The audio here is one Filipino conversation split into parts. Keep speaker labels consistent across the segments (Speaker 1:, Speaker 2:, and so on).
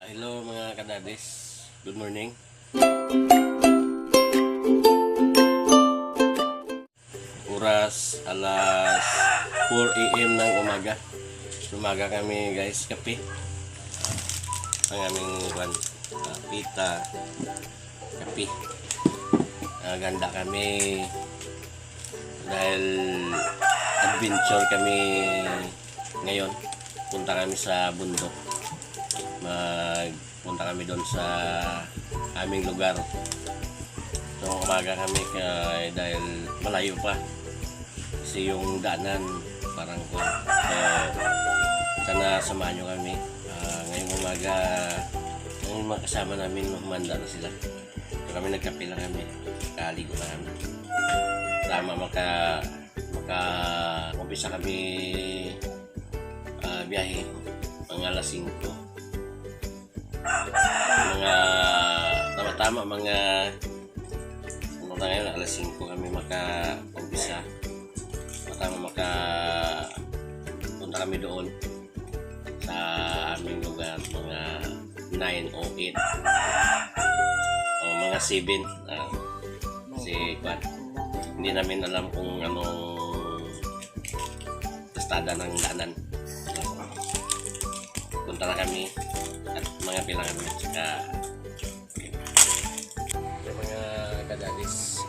Speaker 1: Hello mga kadadis, good morning. Oras alas 4 AM ng umaga. Umaga kami guys, kape. Ang aming pita, kape. Ganda kami dahil adventure kami ngayon. Punta kami sa bundok. Magpunta kami doon sa aming lugar. So umaga kami dahil malayo pa kasi yung daanan parang ko. So sana samahan nyo kami. Ngayong umaga yung mga kasama namin humanda na sila. So kami nagkape lang kami, kaligo na kami. Tama umpisa kami biyahe mga alas 5. Tama mga ngayon alas 5 kami maka-umpisa. Punta kami doon sa aming lugar mga 9 o 8 o mga 7 kasi hindi namin alam kung anong estada ng daanan. Punta na kami at mga pilang kami tsaka yung mga kadadis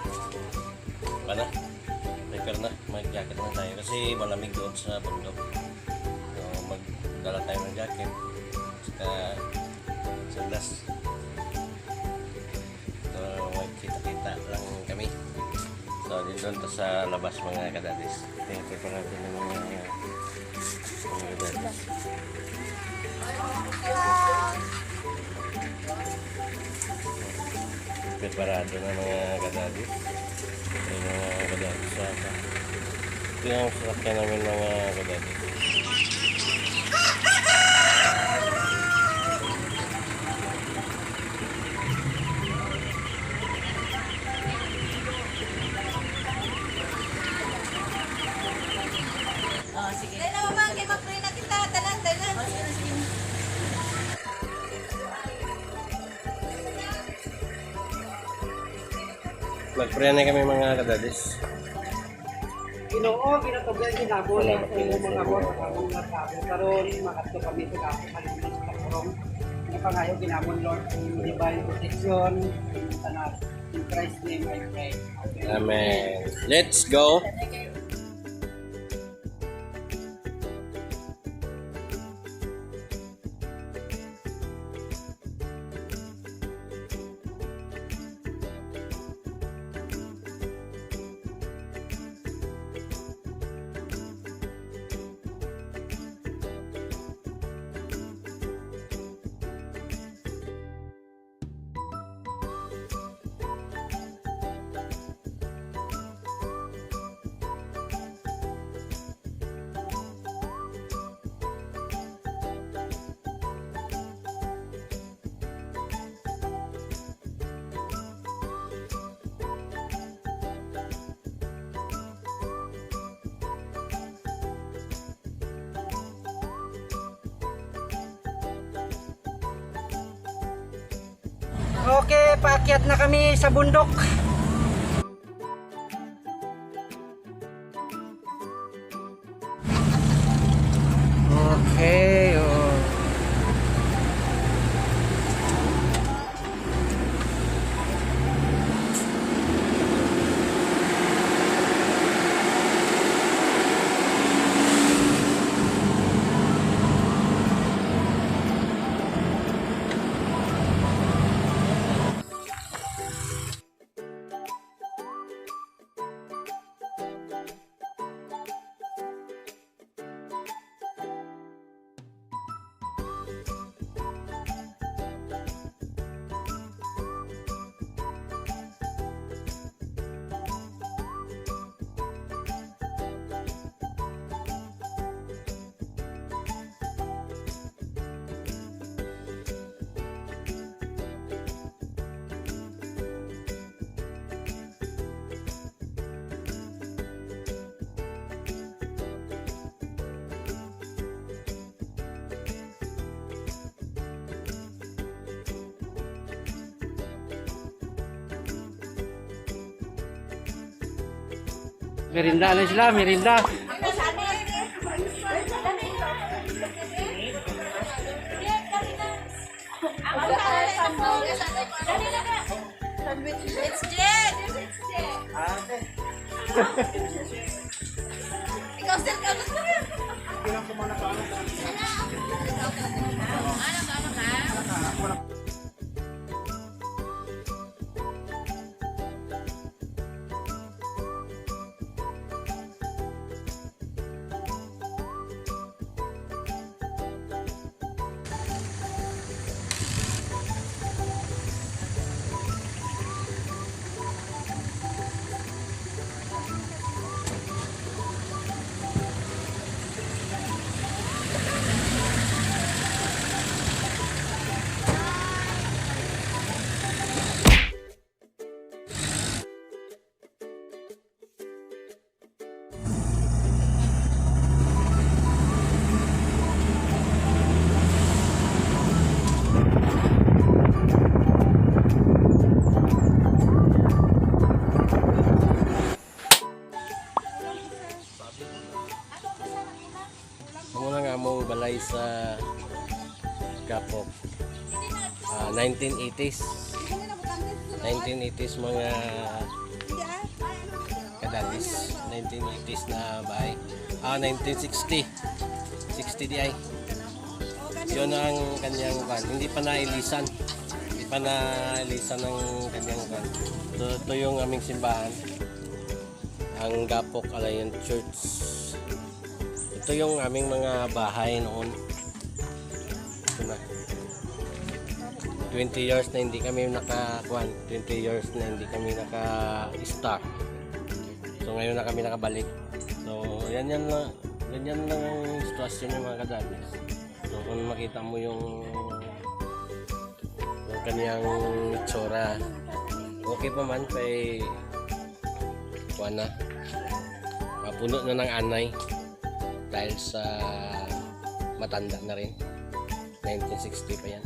Speaker 1: prepare na, mag-jacket na tayo kasi malamig doon sa bundok. So magdala tayo ng jacket tsaka sandals. So magkita-kita lang kami. So din doon to sa labas mga kadadis. Prepare natin ng mga kadadis. Preparado na mga kadadis. May mga kadadis sa ito yung sasakyan namin mga kadadis.
Speaker 2: Sige. Dahil naman mga kayo mag-pray na kita. Tanan.
Speaker 1: Mag-pray na kami mga kadadis.
Speaker 3: Ginoo, ginatugyan ginabol sa mga boss sa mga tao. Karon makadto kami sa kapo malinis sa kurong. Ang pangayo ginamon Lord ang divine protection sa nas. In Christ's name I pray.
Speaker 1: Amen. Let's go.
Speaker 3: Okay, paakyat na kami sa bundok. Okay, Merinda na sila, merinda.
Speaker 2: It's Jen! Ikaw, sir, ikaw gusto mo yun?
Speaker 1: Muna nga mo balay sa Gapok. 1980s. 1980s mga kadadis. 1980s na bahay. 1960. 60 di ay. Yun ang kanyang van. Hindi pa nailisan. Hindi pa nailisan ng kanyang van. Ito yung aming simbahan. Ang Gapok Alliance Church. Ito yung aming mga bahay noon. Ito na. 20 years na hindi kami nakakuan. 20 years na hindi kami naka-stock. So ngayon na kami nakabalik. So yan lang. Ganyan lang ang sitwasyon ng mga kadadis. So kung makita mo yung kaniyang itsura, okay pa man kay kuan na. Puno na ng anay. Dahil sa matanda na rin. 1960 pa yan.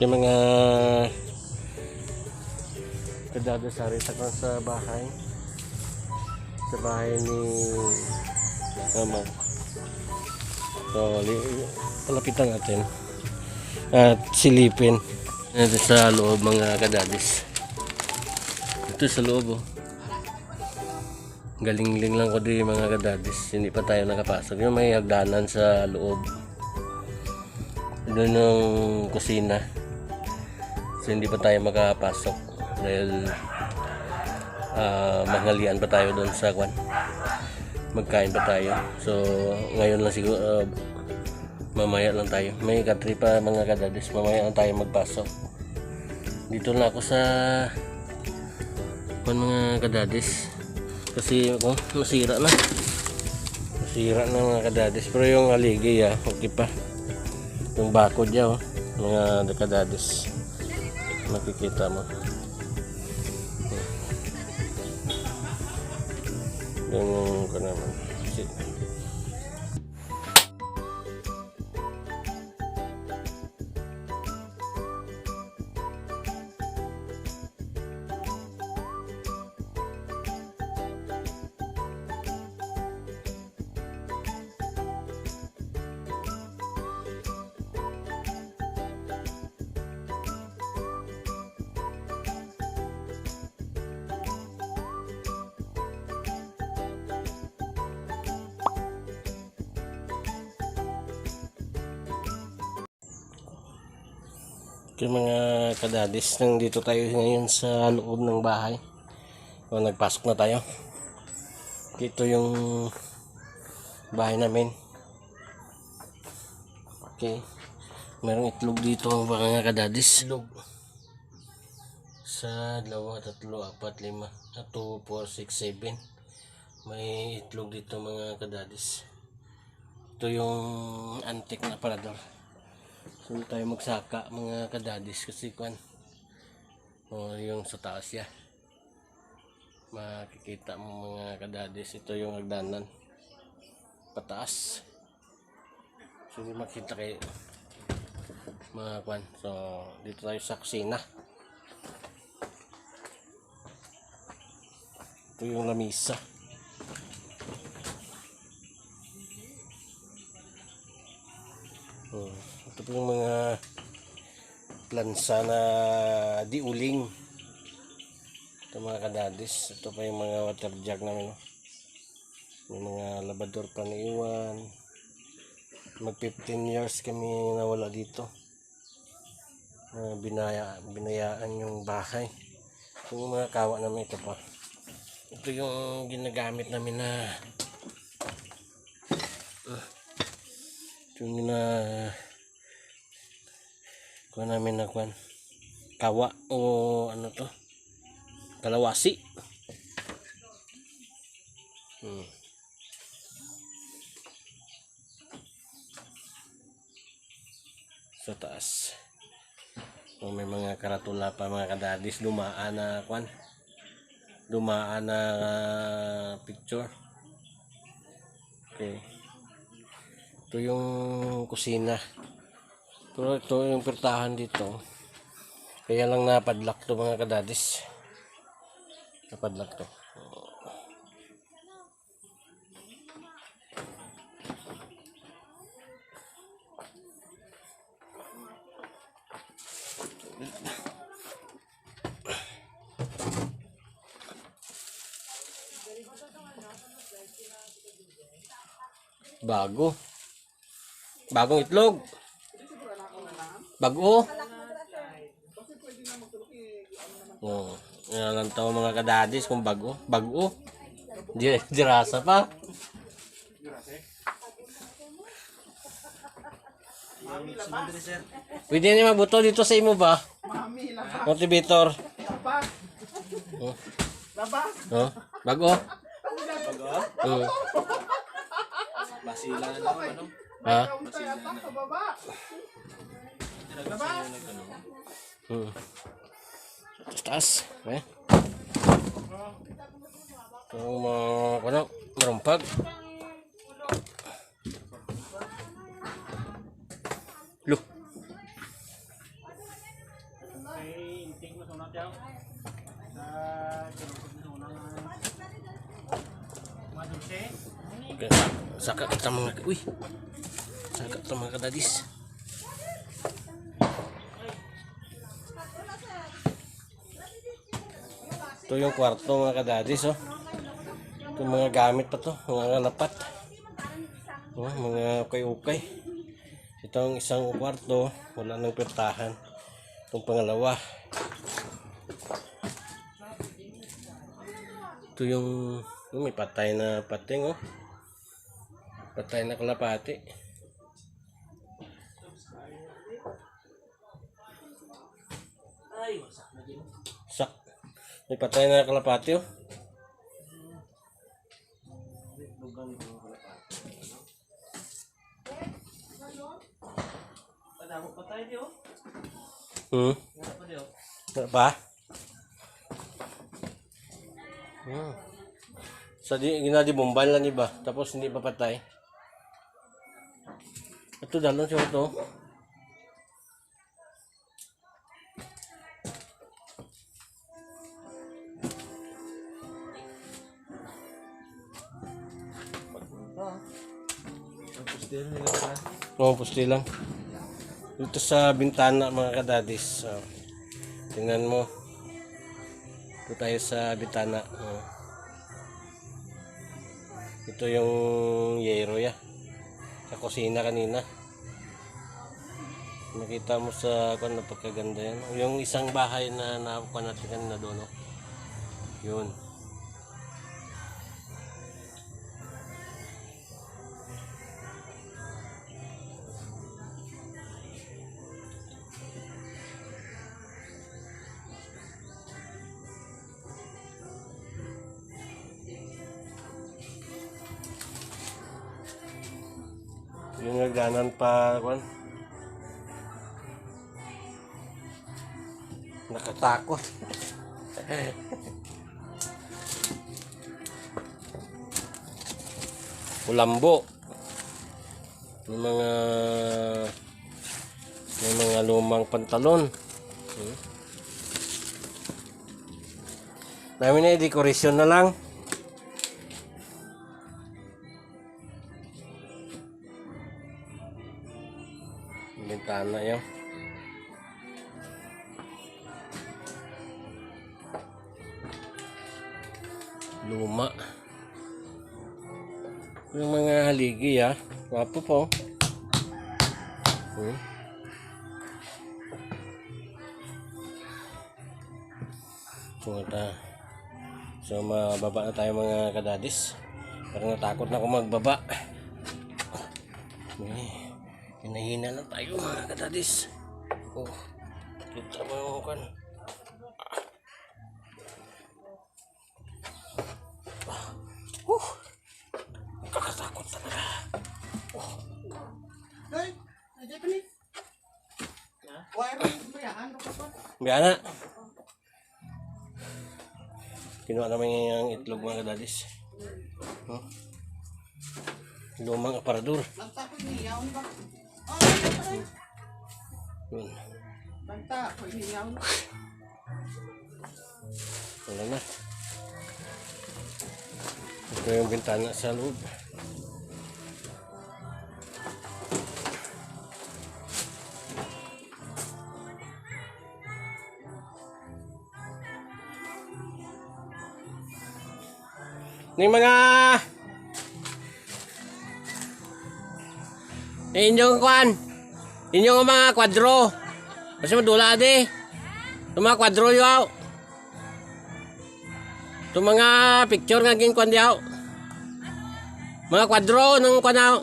Speaker 1: Yung mga kadadasari sa bahay ni Mama. So palapitan natin at silipin ito sa loob mga kadadis. Ito sa loob, oh. Galing-ling lang ko di mga kadadis, hindi pa tayo nakapasok. Yung may hagdanan sa loob, doon yung kusina. So hindi pa tayo makapasok dahil manghalian pa tayo doon sa kwan. Magkain pa tayo. So ngayon lang siguro, mamaya lang tayo. May katri pa mga kadadis, mamaya lang tayo magpasok. Dito na ako sa kwan mga kadadis. Kasi masira na. Masira na mga kadadis. Pero yung haligi okay pa. Yung bakod niya, mga kadadis. Makikita mo. Yung naman. Okay mga kadadis, nandito tayo ngayon sa loob ng bahay. O, nagpasok na tayo. Ito yung bahay namin. Okay. Merong itlog dito mga kadadis. Itlog. Sa 2, 3, 4, 5, 2, 4, 6, 7. May itlog dito mga kadadis. Ito yung antique na parador. So tayo magsaka mga kadadis kasi kwan yung sa taas ya makikita mo mga kadadis, ito yung hagdanan pataas, so hindi makita kayo mga kwan. So dito tayo sa kusina, ito yung lamisa. Ito po yung mga plansa na diuling. Ito mga kadadis. Ito pa yung mga water jug namin. May mga labador pa na iwan. Mag 15 years kami nawala dito. Binayaan yung bahay. Yung mga kawa namin ito pa. Ito yung ginagamit namin na yung kuha namin na kuhan kawa o ano to, kalawasi. Sa taas may mga karatula pa mga kadadis, dumaan na kuhan, dumaan na picture. Okay, ito yung kusina. Pero ito yung pertahan dito. Kaya lang napadlock to mga kadadis. Napadlock to. Bagong itlog. Bago. Oh, yan lang tao mga kadadis kung bago. Bago. Dirasa pa. Pwede niya mabuto dito sa imo ba? Motivator. Oh. Oh, bago. Bago?
Speaker 4: Basila na lang ano?
Speaker 1: Ha?
Speaker 4: Basila na.
Speaker 1: Taas. Eh? Ito mga marumpag. Look. Okay, saka kita mga saka kita mga kadadis. Ito yung kwarto mga kadadis, oh. Ito mga gamit pa to, mga lapat. Oh, mga ukay-ukay. Ito ang isang kwarto, wala nang pertahan. Itong pangalawa. Ito yung may patay na pating, oh. Patay na kalapati. Sak. May patay na kalapati, oh. Apa? Sa di bomban lang iba, tapos hindi pa patay. Ito dalon siya ito. Pusti lang. Dito sa bintana mga kadadis. Tingnan mo. Ito tayo sa bintana. Ito yung yero ya. Sa kusina kanina. Makita mo sa kung napagkaganda yan. Yung isang bahay na nakuha natin kanina doon. No? Yun. Yung nagdanan pa, kwan. Nakatakot. Kulambo. May mga lumang pantalon. Namin na dekorasyon na lang. Bintana yun. Luma. Yung mga haligi Wapo po. So mababa na tayo mga kadadis. Parang natakot na ako magbaba. Hinahina lang tayo mga kadadis. Kita mo kan. Kakatakot talaga.
Speaker 4: Ay, aja pa ni. Why ba bayaan ko pa?
Speaker 1: Biyana. Kinuha naman yung itlog mga kadadis. Lumang aparador.
Speaker 4: Banta ko niyaw ba?
Speaker 1: Yun.
Speaker 4: Banta ko niyaw.
Speaker 1: Wala na. Ito yung bintana sa loob. Ni mga inyong kwan, inyong mga kwadro. Kasi madula di. Itong mga kwadro yaw. Itong mga picture nga ging kwan yaw. Mga kwadro ng kwan yaw.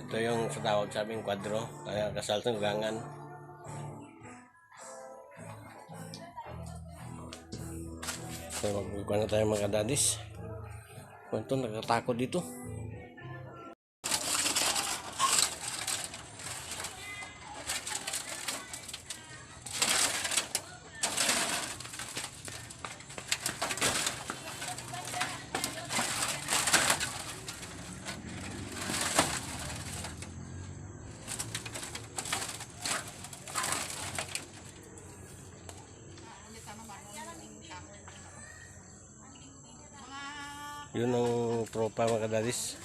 Speaker 1: Ito yung sa tawag sa aming kwadro. Kaya kasal ng gangan. So magbubukan na tayo mga dadis. Kwanto nagtatakot dito. Yun ang tropa mga kadadis.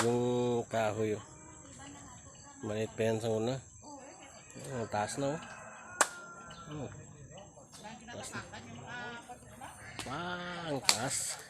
Speaker 1: Yung kahoy. Maliit pa yan sa una. Taas na Taas na. Ang taas.